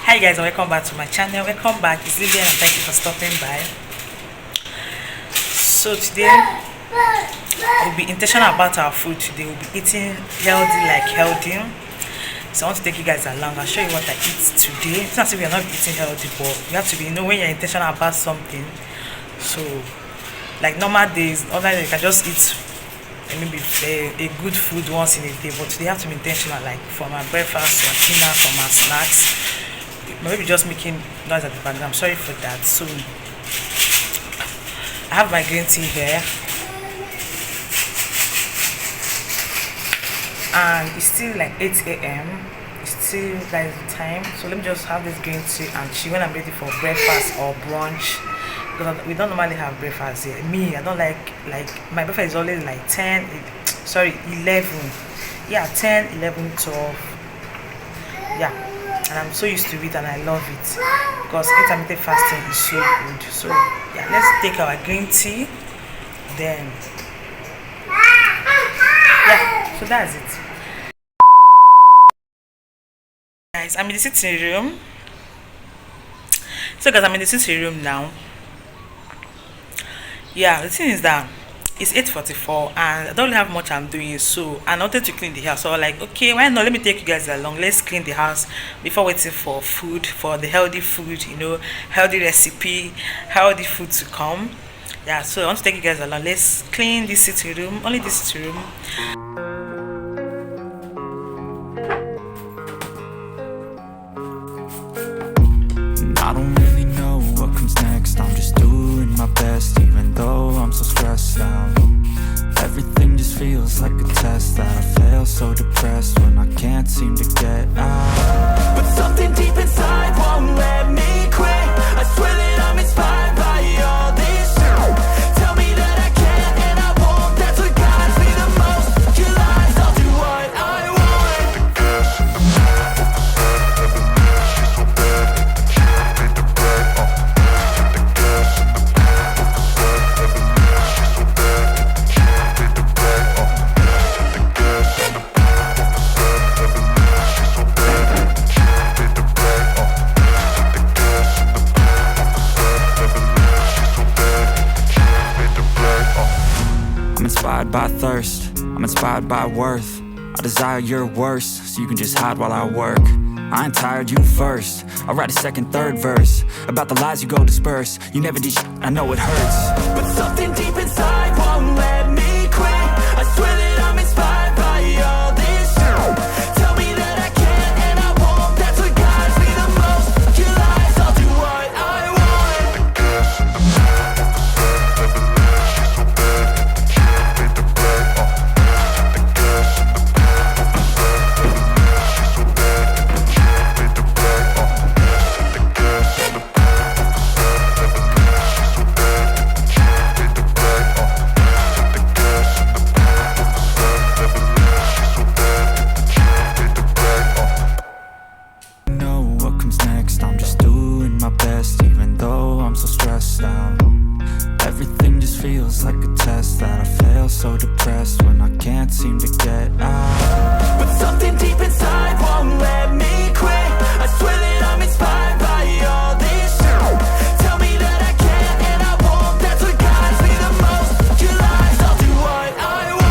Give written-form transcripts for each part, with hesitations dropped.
Hi guys, and welcome back to my channel. Welcome back, it's Lily and thank you for stopping by. So today we'll be intentional about our food. Today we'll be eating healthy. So I want to take you guys along. I'll show you what I eat today. It's not as if we are not eating healthy, but you have to be, when you're intentional about something. So like normal days, otherwise you can just eat maybe a good food once in a day, but today I have to be intentional, like for my breakfast, for dinner, for my snacks. Maybe just making noise at the background. I'm sorry for that. So I have my green tea here, and it's still like 8 a.m. It's still like the time. So let me just have this green tea and chill when I'm ready for breakfast or brunch. Because we don't normally have breakfast here. Me, I don't like my breakfast is always like 11. Yeah, 10, 11, 12. Yeah, and I'm so used to it and I love it because intermittent fasting is so good. So yeah, let's take our green tea. Then yeah, so that's it. Guys, I'm in the sitting room. So guys, I'm in the sitting room now. Yeah, the thing is that it's 8:44 and I don't really have much I'm doing, so I wanted to clean the house. So I was like, okay, why not, let me take you guys along, let's clean the house before waiting for food, for the healthy food, healthy recipe, healthy food to come. Yeah, so I want to take you guys along. Let's clean this sitting room, only this sitting room. I don't really know what comes next. I'm just doing my best, even though I'm so stressed out. Everything just feels like a test that I fail, so depressed when I can't seem to get out. But something deep inside won't let me quit. I swear that I'm inspired by all this shit. Tell me that I can and I won't. That's what guides me the most. Your lies, I'll do what I want. I'm inspired by thirst, I'm inspired by worth. I desire your worst, so you can just hide while I work. I ain't tired, you first. I'll write a second, third verse about the lies you go disperse. You never did shit, I know it hurts. But something deep inside won't let me quit. I swear that I'm inspired by all this shit. Tell me that I can and I won't. That's what guides me the most. Your lies, I'll do what I want. I'm just doing my best, even though I'm so stressed out. Everything just feels like a test that I fail, so depressed when I can't seem to get out. But something deep inside won't let me quit. I swear that I'm inspired by all this shit. Tell me that I can and I won't. That's what guides me the most. Your lies, I'll do what I want.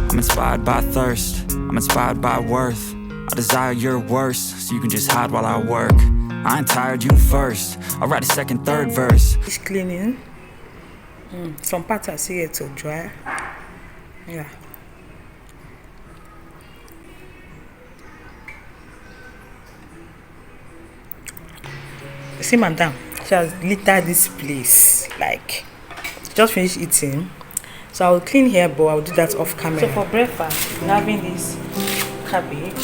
I'm inspired by thirst, I'm inspired by worth. I desire your worst, so you can just hide while I work. I ain't tired, you first. I'll write a second, third verse. It's cleaning. Some parts are still yet to dry. Yeah. See, madam, she has littered this place. Like, just finished eating. So I'll clean here, but I'll do that off camera. So for breakfast, we're having this cabbage.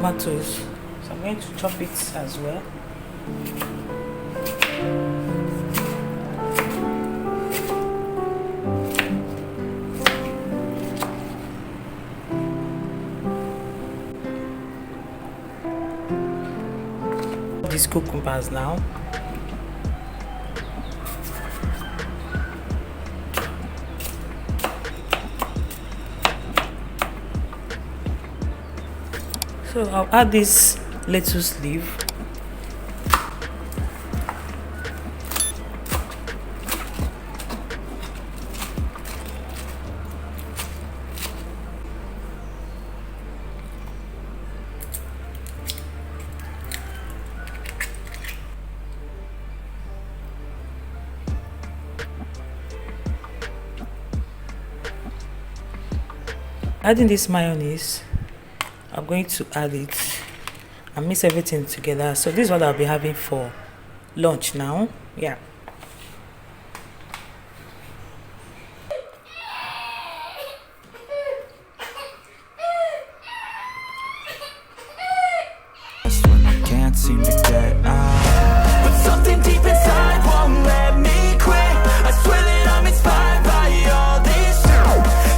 tomatoes, so I'm going to chop it as well. These cucumbers now. So I'll add this lettuce leaf. Adding this mayonnaise, I'm going to add it and mix everything together. So this is what I'll be having for lunch now. Yeah. When I can't seem to get out, but something deep inside won't let me quit. I swear that I'm inspired by all this.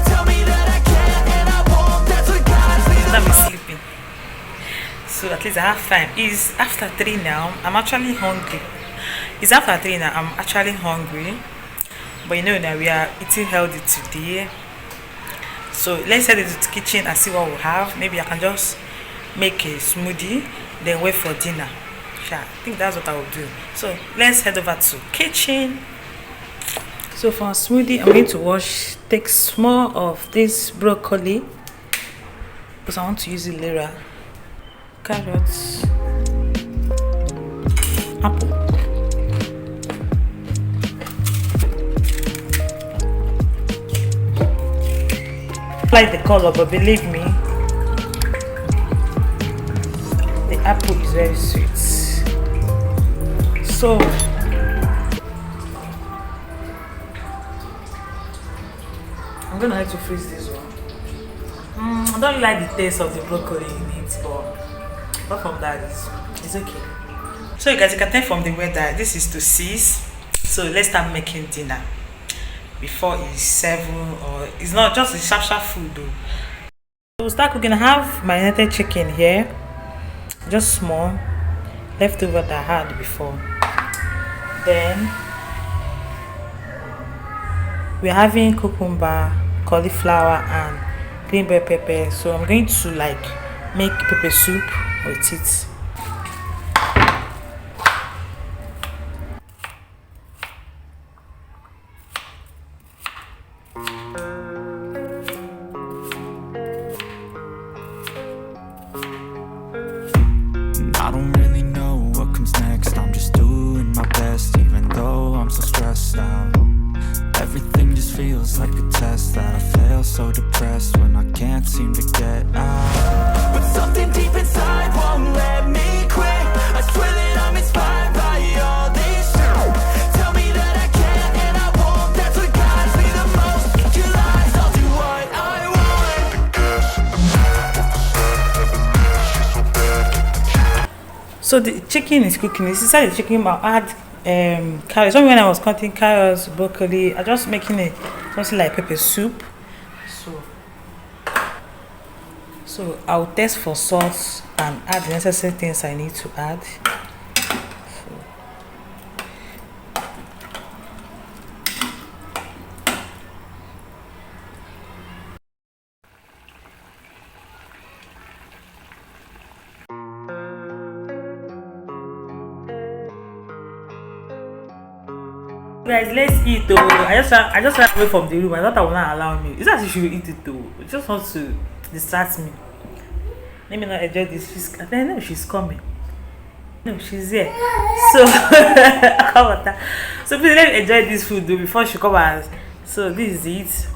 Tell me that I can and I won't. That's what guides me. Let me sleeping. So at least I have time. It's after 3 now. I'm actually hungry. It's after 3 now. I'm actually hungry. But you know that we are eating healthy today. So let's head into the kitchen and see what we have. Maybe I can just make a smoothie, then wait for dinner. Yeah, I think that's what I will do. So let's head over to kitchen. So for a smoothie, I'm going to take small of this broccoli because I want to use it later. Carrots, apple, like the color, but believe me, the apple is very sweet. So I'm gonna have to freeze this one. I don't like the taste of the broccoli in it, but apart from that, it's okay. So you guys, you can tell from the weather, this is to 6. So let's start making dinner before it's 7, or it's not just a sharp food though. So we'll start cooking. I have marinated chicken here, just small, leftover that I had before. Then we're having cucumber, cauliflower and green bell pepper. So I'm going to like make pepper soup with it. I don't really know what comes next. I'm just doing my best, even though I'm so stressed out. Everything just feels like a test that I fail, so depressed when I can't seem to get out. But something deep inside won't let me quit. I swear that I'm inspired by all this. Tell me that I can and I won't. That's what guides me the most. Your lies, I'll do what I want. So the chicken is cooking. Inside the chicken, I'll add carrots. So when I was cutting carrots, broccoli, I just making it something like pepper soup. So I'll test for salt and add the necessary things I need to add. Guys, let's eat though. I just ran away from the room. I thought I would not allow me. It's not as if she will eat it though. It just wants to distract me. Let me not enjoy this. I know she's coming. No, she's here. So so please let me enjoy this food though before she come and so this is it.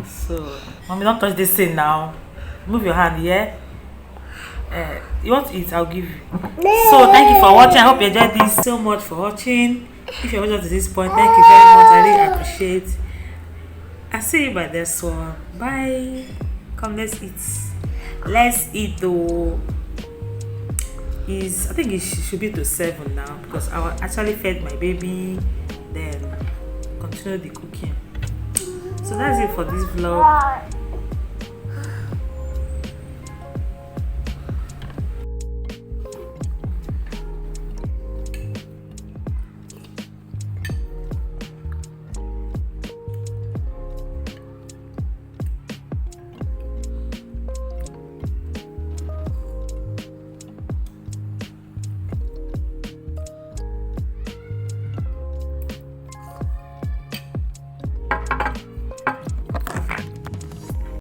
So mommy, don't touch this thing now. Move your hand here. You want to eat? I'll give you. So thank you for watching. I hope you enjoyed this so much for watching. If you're watching to this point, thank you very much. I really appreciate. I'll see you by this one. Bye. Come, let's eat. Let's eat though. I think it should be to 7 now because I actually fed my baby, then continue the cooking. So that's it for this vlog.